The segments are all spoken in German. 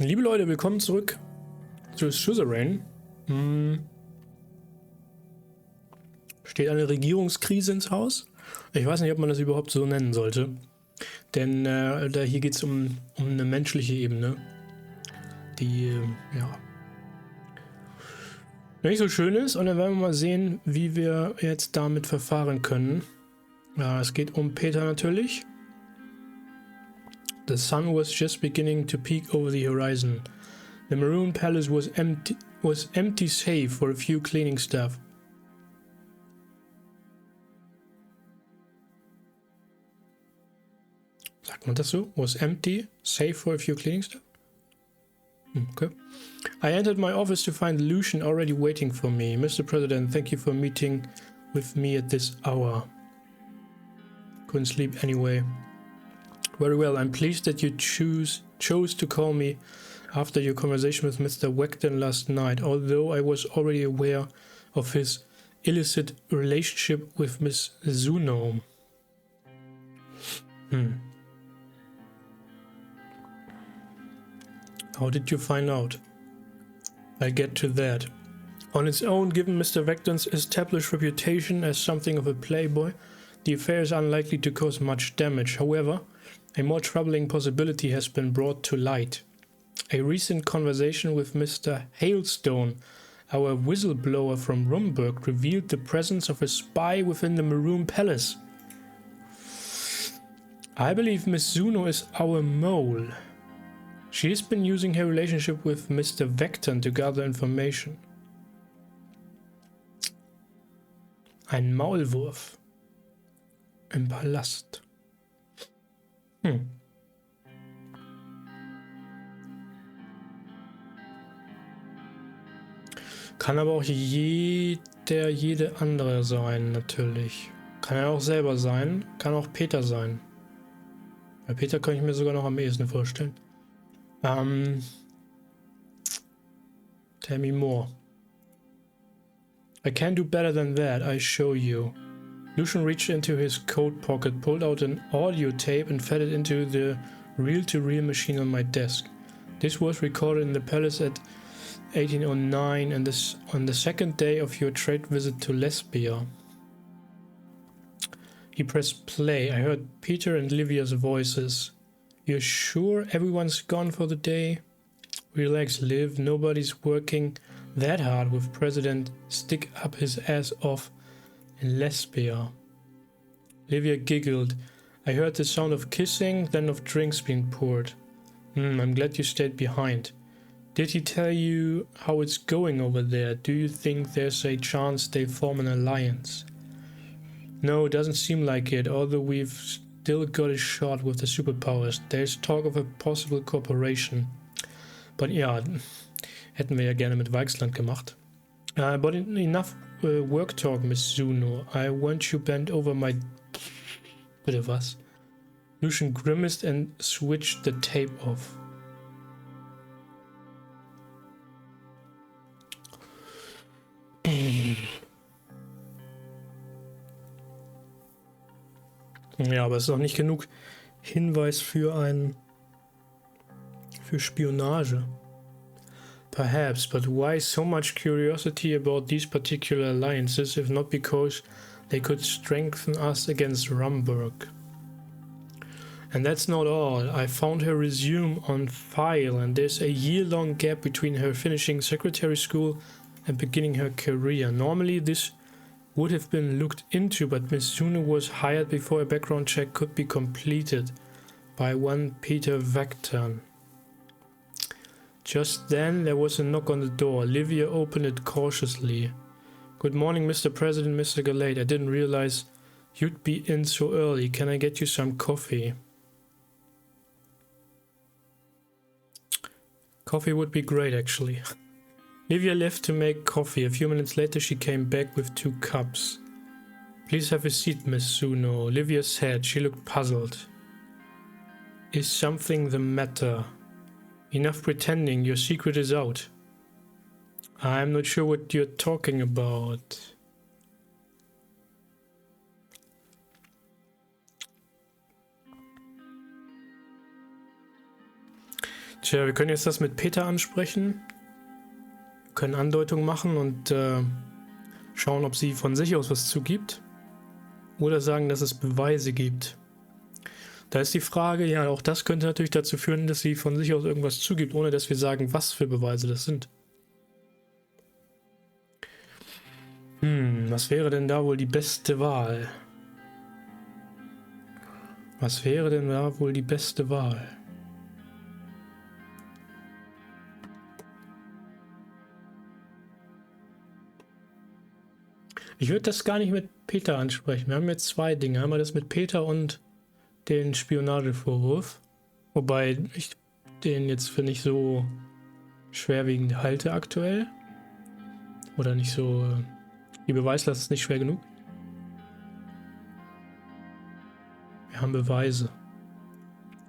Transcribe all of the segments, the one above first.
Liebe Leute, willkommen zurück zu Suzerain. Steht eine Regierungskrise ins Haus? Ich weiß nicht, ob man das überhaupt so nennen sollte. Denn hier geht es um eine menschliche Ebene, die nicht so schön ist. Und dann werden wir mal sehen, wie wir jetzt damit verfahren können. Ja, es geht um Peter natürlich. The sun was just beginning to peek over the horizon. The Maroon Palace was empty save for a few cleaning staff. Sagt man das so? Was empty save for a few cleaning staff? Okay. I entered my office to find Lucian already waiting for me. Mr. President, thank you for meeting with me at this hour. Couldn't sleep anyway. Very well, I'm pleased that you chose to call me after your conversation with Mr. Wegton last night, although I was already aware of his illicit relationship with Miss Zuno. How did you find out? I'll get to that. On its own, given Mr. Wegton's established reputation as something of a playboy, the affair is unlikely to cause much damage. However, a more troubling possibility has been brought to light. A recent conversation with Mr. Hailstone, our whistleblower from Rumburg, revealed the presence of a spy within the Maroon Palace. I believe Miss Zuno is our mole. She has been using her relationship with Mr. Wegton to gather information. Ein Maulwurf im Palast. Kann aber auch jede andere sein, natürlich. Kann er auch selber sein, kann auch Peter sein. Bei Peter kann ich mir sogar noch am ehesten vorstellen. Tell me more. I can do better than that, I show you. Lucian reached into his coat pocket, pulled out an audio tape and fed it into the reel-to-reel machine on my desk. This was recorded in the palace at 1809 and on the second day of your trade visit to Lesbia. He pressed play. I heard Peter and Livia's voices. You're sure everyone's gone for the day? Relax, Liv. Nobody's working that hard with President stick up his ass off in Lesbia. Livia giggled. I heard the sound of kissing, then of drinks being poured. I'm glad you stayed behind. Did he tell you how it's going over there? Do you think there's a chance they form an alliance? No, it doesn't seem like it, although we've still got a shot with the superpowers. There's talk of a possible cooperation. But ja, hätten wir ja gerne mit Weichsland gemacht. But enough work talk, Miss Zuno. I want you bent over my... Bitte was? Lucian grimaced and switched the tape off. Ja, aber es ist noch nicht genug Hinweis für Spionage. Perhaps, but why so much curiosity about these particular alliances, if not because they could strengthen us against Rumburg? And that's not all. I found her resume on file, and there's a year-long gap between her finishing secretary school and beginning her career. Normally this would have been looked into, but Miss Zuno was hired before a background check could be completed by one Peter Wegton. Just then there was a knock on the door. Livia opened it cautiously. Good morning, Mr. President, Mr. Galate. I didn't realize you'd be in so early. Can I get you some coffee? Coffee would be great, actually. Livia left to make coffee. A few minutes later she came back with 2 cups. Please have a seat, Miss Zuno. Livia said. She looked puzzled. Is something the matter? Enough pretending, your secret is out. I'm not sure what you're talking about. Tja, wir können jetzt das mit Peter ansprechen. Wir können Andeutungen machen und schauen, ob sie von sich aus was zugibt. Oder sagen, dass es Beweise gibt. Da ist die Frage, ja, auch das könnte natürlich dazu führen, dass sie von sich aus irgendwas zugibt, ohne dass wir sagen, was für Beweise das sind. Was wäre denn da wohl die beste Wahl? Was wäre denn da wohl die beste Wahl? Ich würde das gar nicht mit Peter ansprechen. Wir haben jetzt zwei Dinge. Einmal das mit Peter und den Spionagevorwurf. Wobei ich den jetzt für nicht so schwerwiegend halte aktuell. Oder nicht so... Die Beweislast ist nicht schwer genug. Wir haben Beweise.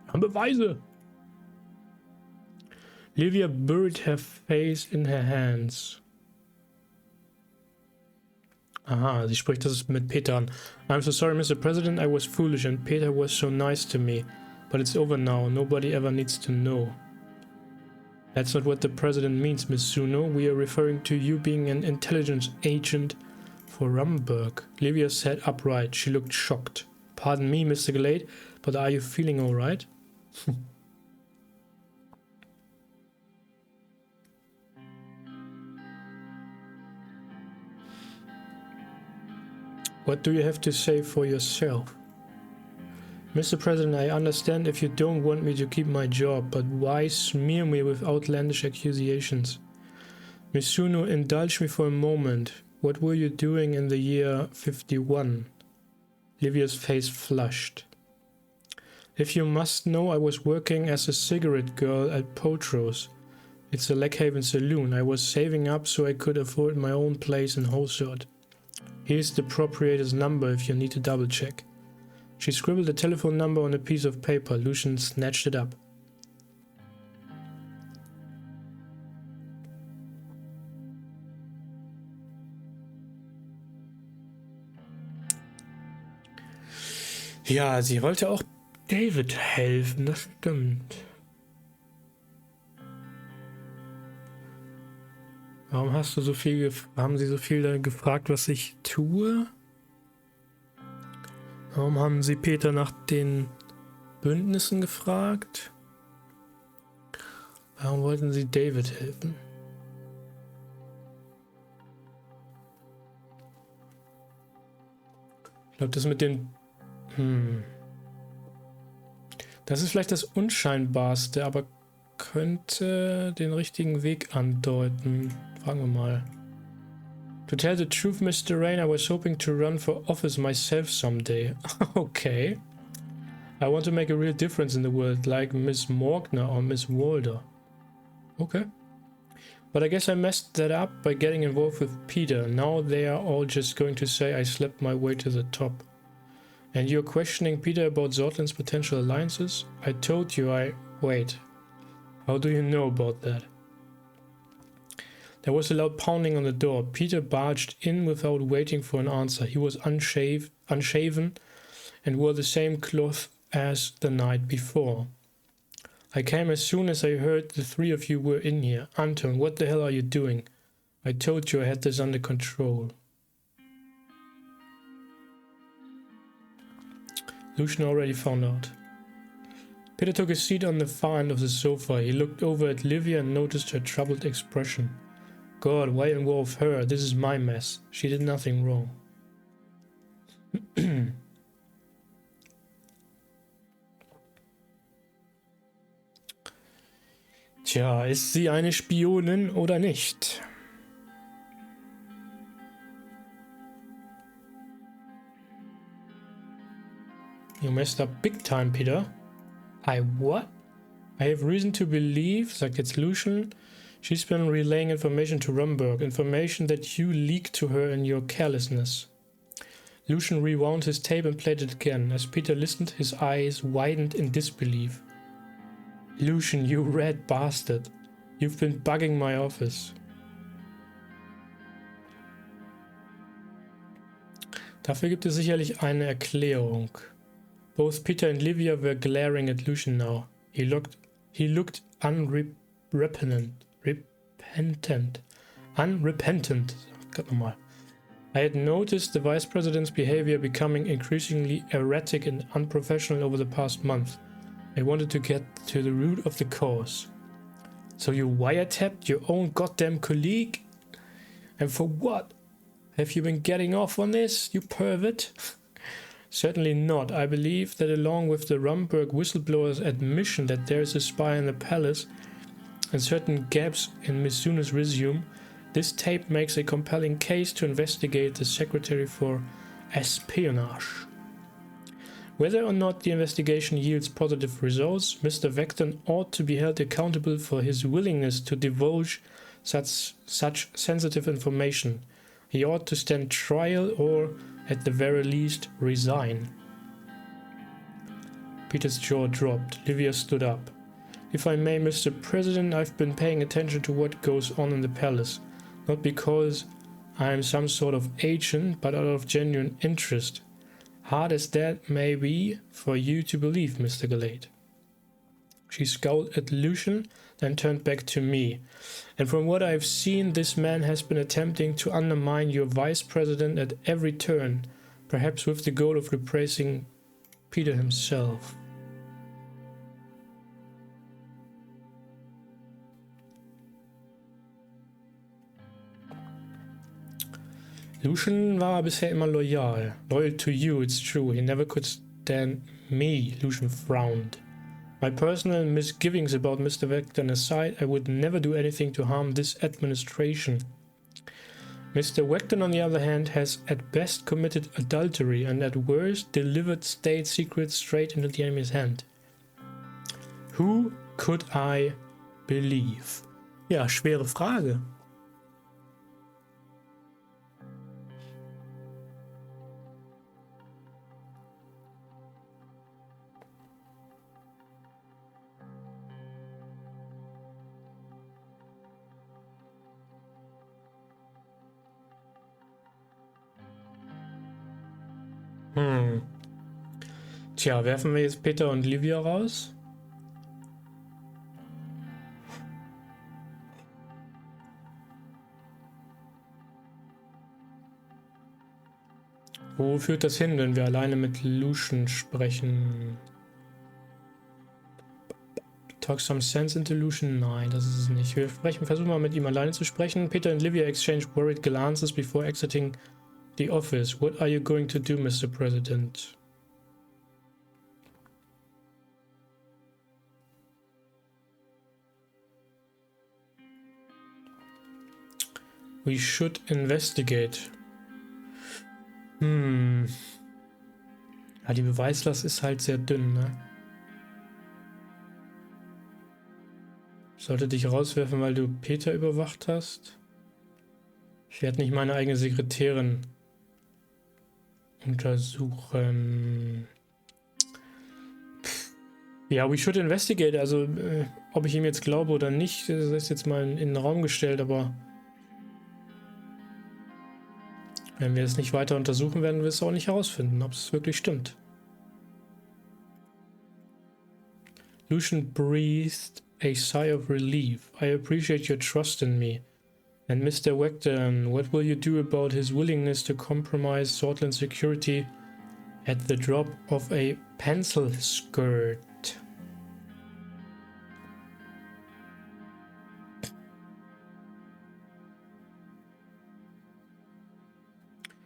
Wir haben Beweise! Livia buried her face in her hands. Aha, sie spricht das mit Peter an. I'm so sorry, Mr. President, I was foolish and Peter was so nice to me. But it's over now, nobody ever needs to know. That's not what the President means, Miss Zuno. We are referring to you being an intelligence agent for Rumberg. Livia sat upright. She looked shocked. Pardon me, Mr. Glade, but are you feeling alright? What do you have to say for yourself? Mr. President, I understand if you don't want me to keep my job, but why smear me with outlandish accusations? Miss Zuno, indulge me for a moment. What were you doing in the year 51? Livia's face flushed. If you must know, I was working as a cigarette girl at Potro's. It's a Lakehaven saloon. I was saving up so I could afford my own place in Hosord. Here's the proprietor's number if you need to double check. She scribbled a telephone number on a piece of paper. Lucian snatched it up. Ja, sie wollte auch David helfen, das stimmt. Warum hast du so viel haben sie so viel gefragt, was ich tue? Warum haben sie Peter nach den Bündnissen gefragt? Warum wollten sie David helfen? Ich glaube, das mit den... Das ist vielleicht das Unscheinbarste, aber könnte den richtigen Weg andeuten. Fragen wir mal. To tell the truth, Mr. Rayne, I was hoping to run for office myself someday. Okay. I want to make a real difference in the world, like Miss Morgner or Miss Walder. Okay. But I guess I messed that up by getting involved with Peter. Now they are all just going to say I slept my way to the top. And you're questioning Peter about Sordland's potential alliances? I told you I... Wait. How do you know about that? There was a loud pounding on the door. Peter barged in without waiting for an answer. He was unshaven and wore the same cloth as the night before. I came as soon as I heard the three of you were in here. Anton, what the hell are you doing? I told you I had this under control. Lucian already found out. Peter took a seat on the far end of the sofa. He looked over at Livia and noticed her troubled expression. God, why involve her? This is my mess. She did nothing wrong. Tja, ist sie eine Spionin oder nicht? You messed up big time, Peter. I what? I have reason to believe, sagt jetzt Lucian, she's been relaying information to Rumberg, information that you leaked to her in your carelessness. Lucian rewound his tape and played it again. As Peter listened, his eyes widened in disbelief. Lucian, you red bastard. You've been bugging my office. Dafür gibt es sicherlich eine Erklärung. Both Peter and Livia were glaring at Lucian now. He looked unrepentant. Gott nochmal. I had noticed the Vice President's behavior becoming increasingly erratic and unprofessional over the past month. I wanted to get to the root of the cause. So you wiretapped your own goddamn colleague? And for what? Have you been getting off on this, you pervert? Certainly not. I believe that along with the Rumberg whistleblower's admission that there is a spy in the palace and certain gaps in Miss Suna's resume, this tape makes a compelling case to investigate the Secretary for Espionage. Whether or not the investigation yields positive results, Mr. Vecton ought to be held accountable for his willingness to divulge such sensitive information. He ought to stand trial or, at the very least, resign. Peter's jaw dropped. Livia stood up. If I may, Mr. President, I've been paying attention to what goes on in the palace. Not because I am some sort of agent, but out of genuine interest. Hard as that may be for you to believe, Mr. Galate. She scowled at Lucian, then turned back to me. And from what I've seen, this man has been attempting to undermine your vice president at every turn, perhaps with the goal of replacing Peter himself. Lucian war bisher immer loyal. Loyal to you, it's true. He never could stand me, Lucian frowned. My personal misgivings about Mr. Vecton aside, I would never do anything to harm this administration. Mr. Vecton, on the other hand, has at best committed adultery and at worst delivered state secrets straight into the enemy's hand. Who could I believe? Ja, schwere Frage. Tja, werfen wir jetzt Peter und Livia raus? Wo führt das hin, wenn wir alleine mit Lucian sprechen? Talk some sense into Lucian? Nein, das ist es nicht. Wir versuchen mal mit ihm alleine zu sprechen. Peter and Livia exchange worried glances before exiting the office. What are you going to do, Mr. President? We should investigate. Ja, die Beweislast ist halt sehr dünn, ne? Sollte dich rauswerfen, weil du Peter überwacht hast? Ich werde nicht meine eigene Sekretärin untersuchen. Ja, we should investigate. Also, ob ich ihm jetzt glaube oder nicht, das ist jetzt mal in den Raum gestellt, aber wenn wir es nicht weiter untersuchen, werden wir es auch nicht herausfinden, ob es wirklich stimmt. Lucian breathed a sigh of relief. I appreciate your trust in me. And Mr. Vecton, what will you do about his willingness to compromise Sordland security at the drop of a pencil skirt?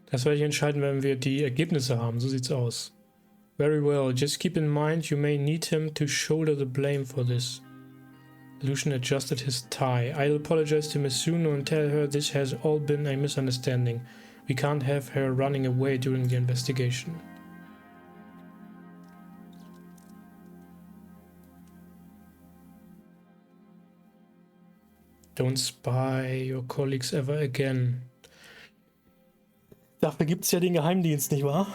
Das werde ich entscheiden, wenn wir die Ergebnisse haben. So sieht's aus. Very well. Just keep in mind you may need him to shoulder the blame for this. Lucian adjusted his tie. I'll apologize to Miss Suno and tell her this has all been a misunderstanding. We can't have her running away during the investigation. Don't spy your colleagues ever again. Dafür gibt's ja den Geheimdienst, nicht wahr?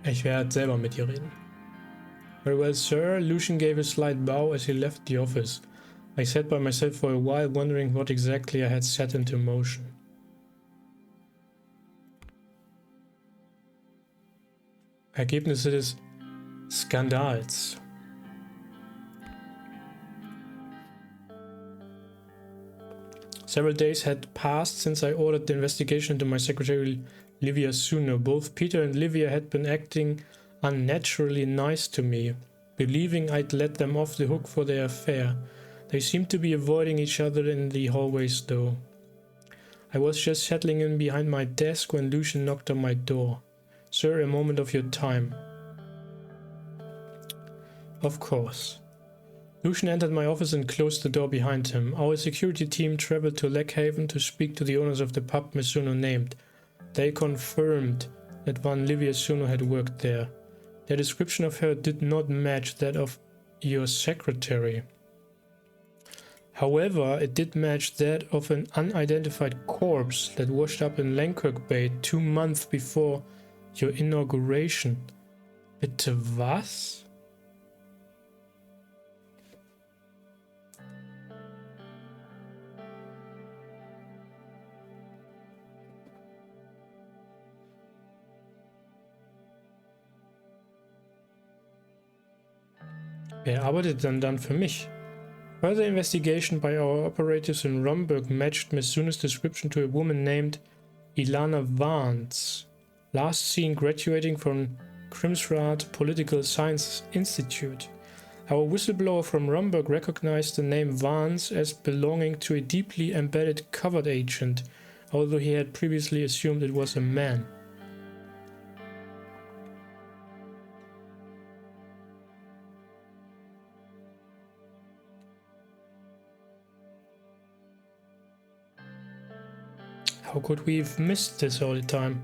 Ich werde selber mit ihr reden. Very well, sir. Lucian gave a slight bow as he left the office. I sat by myself for a while, wondering what exactly I had set into motion. Ergebnisse des Skandals. Several days had passed since I ordered the investigation into my secretary Livia Suno. Both Peter and Livia had been acting unnaturally nice to me, believing I'd let them off the hook for their affair. They seemed to be avoiding each other in the hallways though. I was just settling in behind my desk when Lucian knocked on my door. Sir, a moment of your time. Of course. Lucian entered my office and closed the door behind him. Our security team traveled to Lakehaven to speak to the owners of the pub Miss Suno named. They confirmed that one Livia Suno had worked there. Their description of her did not match that of your secretary. However, it did match that of an unidentified corpse that washed up in Langkirk Bay 2 months before your inauguration. Bitte was? Wer arbeitet dann für mich? Further investigation by our operatives in Romberg matched Miss Suno's description to a woman named Ilana Vance, last seen graduating from Crimsrad Political Science Institute. Our whistleblower from Romberg recognized the name Vance as belonging to a deeply embedded covert agent, although he had previously assumed it was a man. How could we have missed this all the time?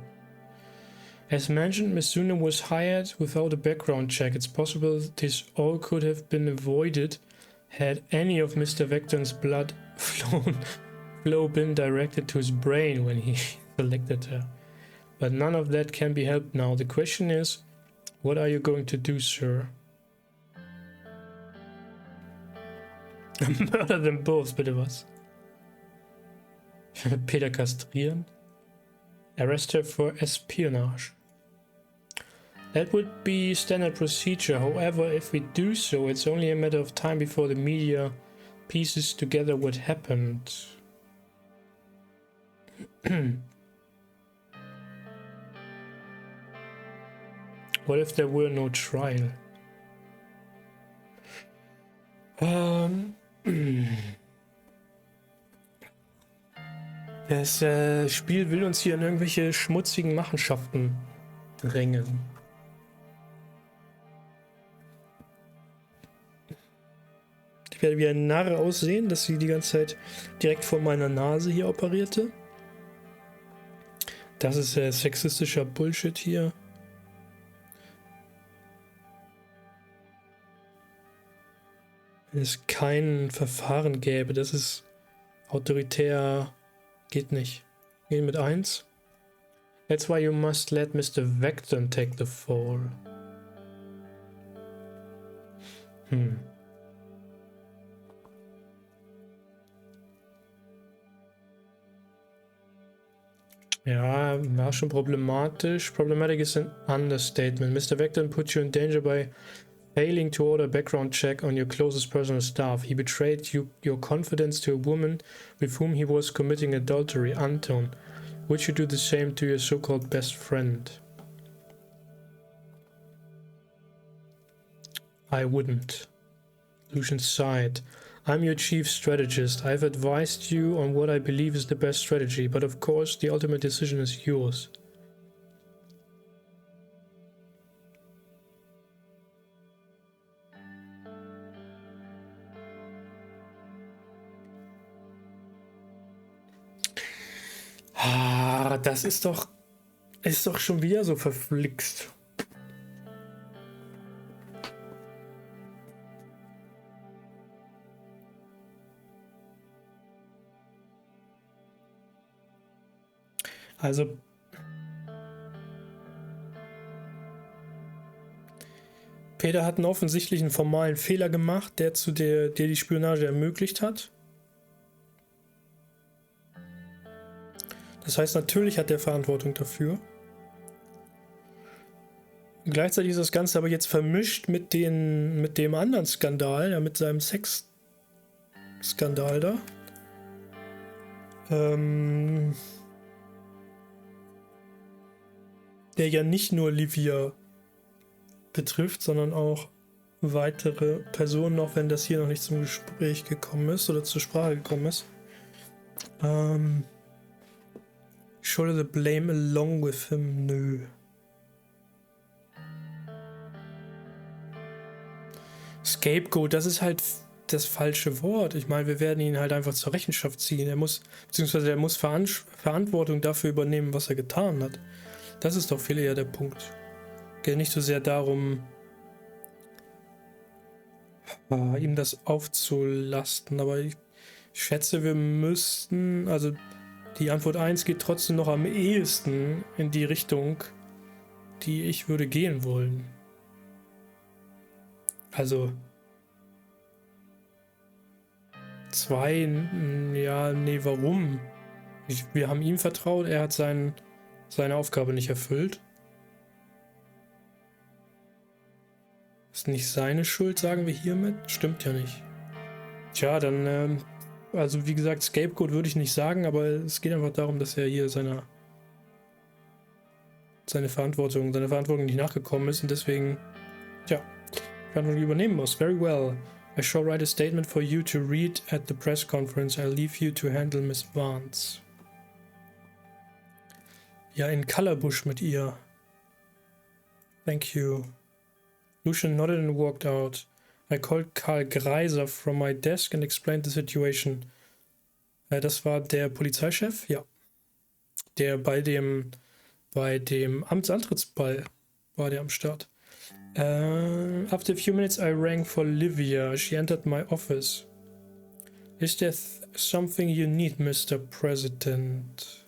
As mentioned, Miss Suno was hired without a background check. It's possible this all could have been avoided had any of Mr. Vecton's blood flow been directed to his brain when he selected her. But none of that can be helped now. The question is, what are you going to do, sir? Murder them both, bitte was? Peter kastrieren. Arrest her for espionage. That would be standard procedure. However, if we do so, it's only a matter of time before the media pieces together what happened. What if there were no trial? Das Spiel will uns hier in irgendwelche schmutzigen Machenschaften drängen. Ich werde wie ein Narr aussehen, dass sie die ganze Zeit direkt vor meiner Nase hier operierte. Das ist sexistischer Bullshit hier. Wenn es kein Verfahren gäbe, das ist autoritär. Geht nicht. Gehen mit 1. That's why you must let Mr. Vecton take the fall. Ja, war schon problematisch. Problematic is an understatement. Mr. Vecton put you in danger by failing to order a background check on your closest personal staff. He betrayed your confidence to a woman with whom he was committing adultery, Anton. Would you do the same to your so-called best friend? I wouldn't. Lucian sighed. I'm your chief strategist. I've advised you on what I believe is the best strategy, but of course the ultimate decision is yours. Das ist doch schon wieder so verflixt. Also Peter hat einen offensichtlichen formalen Fehler gemacht, der die Spionage ermöglicht hat. Das heißt, natürlich hat er Verantwortung dafür. Gleichzeitig ist das Ganze aber jetzt vermischt mit dem anderen Skandal, ja, mit seinem Sex-Skandal da. Der ja nicht nur Livia betrifft, sondern auch weitere Personen, auch wenn das hier noch nicht zum Gespräch gekommen ist oder zur Sprache gekommen ist. Shoulder the blame along with him? Nö. Scapegoat, das ist halt das falsche Wort. Ich meine, wir werden ihn halt einfach zur Rechenschaft ziehen. Er muss Verantwortung dafür übernehmen, was er getan hat. Das ist doch viel eher der Punkt. Geht nicht so sehr darum, ihm das aufzulasten, aber ich schätze, wir müssten, also die Antwort 1 geht trotzdem noch am ehesten in die Richtung, die ich würde gehen wollen. Also 2, ja, nee, warum? Wir haben ihm vertraut, er hat seine Aufgabe nicht erfüllt. Ist nicht seine Schuld, sagen wir hiermit? Stimmt ja nicht. Tja, dann, also wie gesagt, Scapegoat würde ich nicht sagen, aber es geht einfach darum, dass er hier seiner Verantwortung nicht nachgekommen ist und deswegen, tja, Verantwortung übernehmen muss. Very well. I shall write a statement for you to read at the press conference. I'll leave you to handle Miss Vance. Ja, in Colorbush mit ihr. Thank you. Lucian nodded and walked out. I called Karl Greiser from my desk and explained the situation. Das war der Polizeichef? Ja. Der bei dem Amtsantrittsball war der am Start. After a few minutes I rang for Livia. She entered my office. Is there something you need, Mr. President?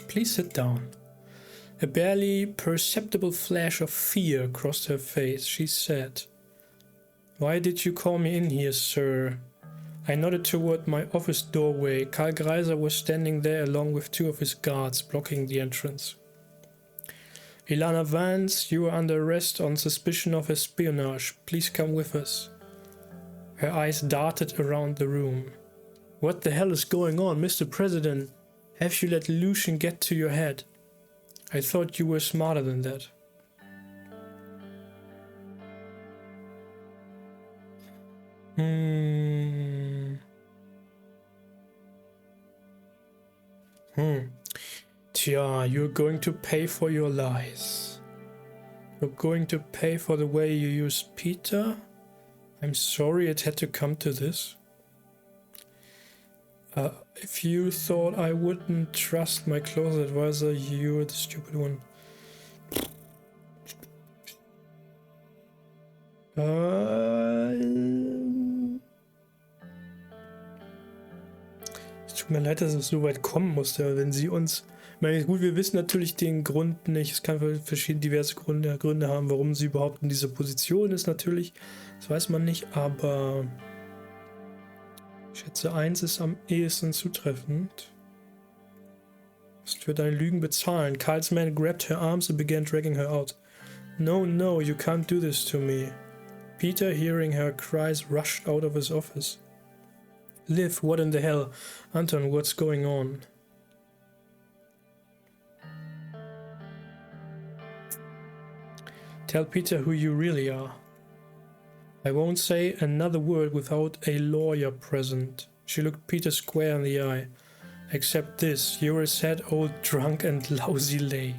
Please sit down. A barely perceptible flash of fear crossed her face. She said, "Why did you call me in here, sir?" I nodded toward my office doorway. Karl Greiser was standing there along with 2 of his guards, blocking the entrance. "Ilana Vance, you are under arrest on suspicion of espionage. Please come with us." Her eyes darted around the room. "What the hell is going on, Mr. President? Have you let Lucian get to your head? I thought you were smarter than that." Tja, you're going to pay for your lies. You're going to pay for the way you used Peter. I'm sorry it had to come to this. If you thought I wouldn't trust my close advisor, you're the stupid one. Es tut mir leid, dass es so weit kommen musste, wenn sie uns... Ich meine, gut, wir wissen natürlich den Grund nicht. Es kann diverse Gründe haben, warum sie überhaupt in dieser Position ist, natürlich. Das weiß man nicht, aber... Ich schätze, 1 ist am ehesten zutreffend. Du musst für deine Lügen bezahlen. Karl's man grabbed her arms and began dragging her out. "No, no, you can't do this to me." Peter, hearing her cries, rushed out of his office. "Liv, what in the hell? Anton, what's going on?" "Tell Peter who you really are." "I won't say another word without a lawyer present." She looked Peter square in the eye. "Except this, you're a sad old drunk and lousy lay."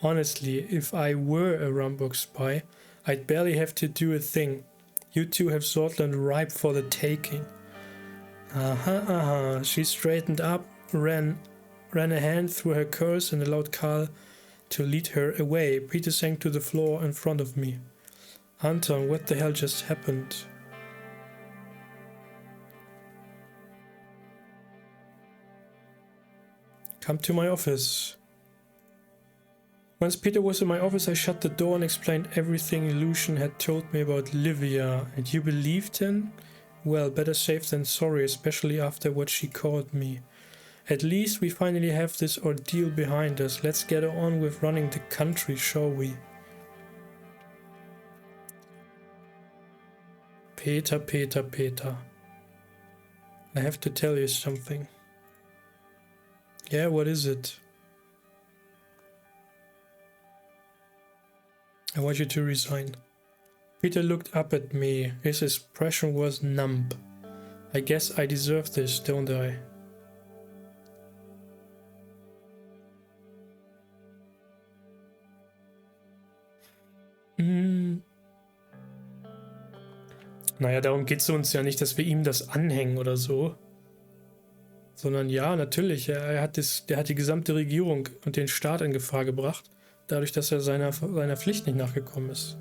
"Honestly, if I were a Rumbug spy, I'd barely have to do a thing. You two have Sordland ripe for the taking." She straightened up, ran a hand through her curls and allowed Karl to lead her away. Peter sank to the floor in front of me. "Anton, what the hell just happened?" "Come to my office." Once Peter was in my office, I shut the door and explained everything Lucian had told me about Livia. "And you believed him? Well, better safe than sorry, especially after what she called me. At least we finally have this ordeal behind us. Let's get on with running the country, shall we? Peter, Peter, Peter. I have to tell you something. Yeah, what is it? I want you to resign. Peter looked up at me. His expression was numb. I guess I deserve this, don't I? Naja, darum geht es uns ja nicht, dass wir ihm das anhängen oder so. Sondern ja, natürlich, der hat die gesamte Regierung und den Staat in Gefahr gebracht, dadurch, dass er seiner Pflicht nicht nachgekommen ist.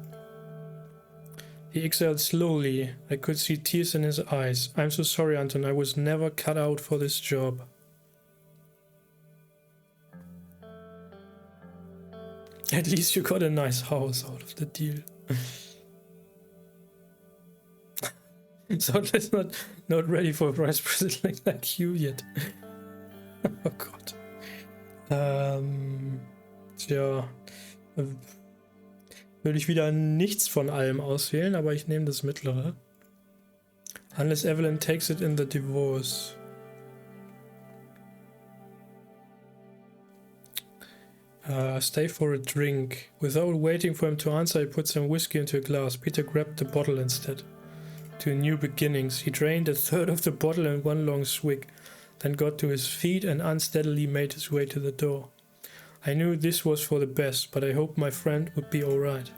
He exhaled slowly. I could see tears in his eyes. I'm so sorry, Anton. I was never cut out for this job. At least you got a nice house out of the deal. So it's not ready for a vice president like you yet. Oh Gott. Tja. Würde ich wieder nichts von allem auswählen, aber ich nehme das mittlere. Unless Evelyn takes it in the divorce. Stay for a drink. Without waiting for him to answer, I put some whiskey into a glass. Peter grabbed the bottle instead. To new beginnings. He drained a third of the bottle in one long swig, then got to his feet and unsteadily made his way to the door. I knew this was for the best, but I hoped my friend would be alright.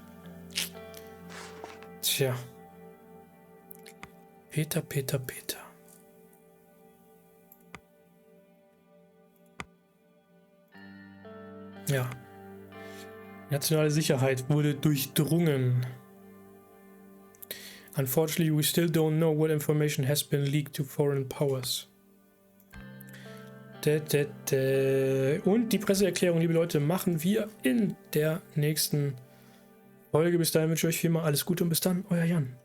Tja. Peter, Peter, Peter. Ja. Nationale Sicherheit wurde durchdrungen. Unfortunately, we still don't know what information has been leaked to foreign powers. Und die Presseerklärung, liebe Leute, machen wir in der nächsten Folge. Bis dahin wünsche ich euch viel mal alles Gute und bis dann, euer Jan.